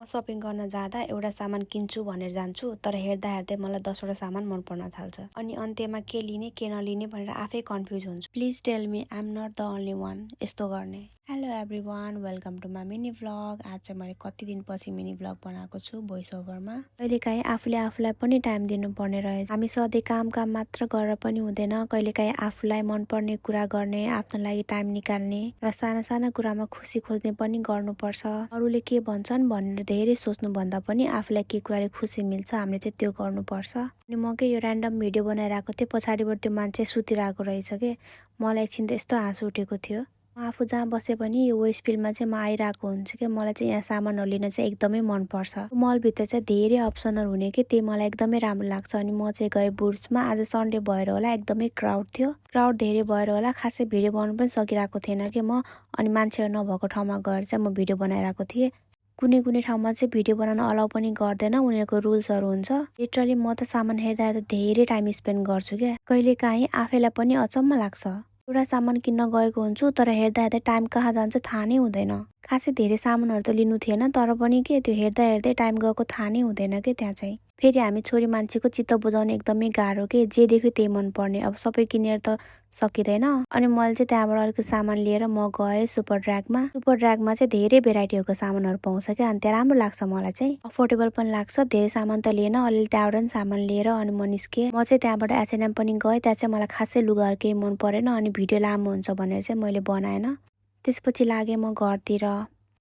Shopping गर्न जाँदा एउटा सामान किन्छु भनेर जान्छु, तर हेर्दा हेर्दै मलाई 10वटा सामान मन पर्न थाल्छ। अनि अन्त्यमा के लिने के नलिने भनेर आफै कन्फ्युज हुन्छु। Please tell me I am not the only one यस्तो गर्ने। Hello everyone, welcome to my mini vlog. आज चाहिँ मैले कति दिनपछि मिनी भ्लग बनाएको छु भोइस ओभरमा। कहिलेकाहीँ आफूले आफूलाई पनि टाइम दिनुपर्ने रहेछ। हामी सधैँ काम मात्र गरेर पनि हुँदैन, कहिलेकाहीँ आफूलाई मनपर्ने कुरा गर्ने, आफ्नो लागि टाइम निकाल्ने र साना साना कुरामा खुसी खोज्ने पनि गर्नुपर्छ। अरूले के भन्छन् भनेर धेरै सोच्नुभन्दा पनि आफूलाई के कुराले खुसी मिल्छ हामीले चाहिँ त्यो गर्नुपर्छ। अनि म के यो ऱ्यान्डम भिडियो बनाइरहेको थिएँ, पछाडिबाट त्यो मान्छे सुतिरहेको रहेछ के। मलाई एकछिन त यस्तो हाँस उठेको थियो। आफू जहाँ बसे पनि यो वेस्ट फिल्डमा चाहिँ म आइरहेको हुन्छु कि। मलाई चाहिँ यहाँ सामानहरू लिन चाहिँ एकदमै मनपर्छ। मलभित्र चाहिँ धेरै अप्सनहरू हुने कि, त्यही मलाई एकदमै राम्रो लाग्छ। अनि म चाहिँ गएँ बुट्समा। आज सन्डे भएर होला एकदमै क्राउड थियो। क्राउड धेरै भएर होला खासै भिडियो बनाउनु पनि सकिरहेको थिएन कि म। अनि मान्छेहरू नभएको ठाउँमा गएर चाहिँ म भिडियो बनाइरहेको थिएँ। कुनै कुनै ठाउँमा चाहिँ भिडियो बनाउन अलाउ पनि गर्दैन, उनीहरूको रुल्सहरू हुन्छ। लिटरली म त सामान हेर्दा हेर्दा धेरै टाइम स्पेन्ड गर्छु क्या। कहिलेकाहीँ आफैलाई पनि अचम्म लाग्छ। एउटा सामान किन्न गएको हुन्छु तर हेर्दा हेर्दै टाइम कहाँ जान्छ थाहा नै हुँदैन। खासै धेरै सामानहरू त लिनु थिएन, तर पनि के त्यो हेर्दा हेर्दै टाइम गएको थाहा नै हुँदैन कि त्यहाँ चाहिँ। फेरि हामी छोरी मान्छेको चित्त बुझाउने एकदमै गाह्रो के, जे देख्यो त्यही मनपर्ने। अब सबै किनेर त सकिँदैन। अनि मैले चाहिँ त्यहाँबाट अलिकति सामान लिएर म गएँ सुपर ड्र्यागमा। सुपर ड्र्यागमा चाहिँ धेरै भेराइटीहरूको सामानहरू पाउँछ क्या। अनि त्यहाँ राम्रो लाग्छ मलाई चाहिँ, अफोर्डेबल पनि लाग्छ। धेरै सामान त लिएन, अलिअलि त्यहाँबाट पनि सामान लिएर अनि म निस्केँ। म चाहिँ त्यहाँबाट H&M पनि गएँ। त्यहाँ चाहिँ मलाई खासै लुगाहरू केही मन परेन, अनि भिडियो लामो हुन्छ भनेर चाहिँ मैले बनाएन। त्यसपछि लागेँ म घरतिर।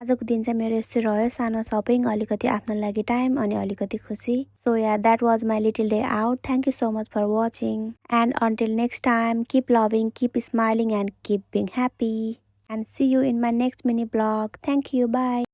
आजको दिन चाहिँ मेरो यस्तै रह्यो, सानो सपिङ, अलिकति आफ्नो लागि टाइम अनि अलिकति खुसी। So yeah that was my little day out. Thank you so much for watching and until next time keep loving, keep smiling and keep being happy and see you in my next mini vlog. Thank you, by.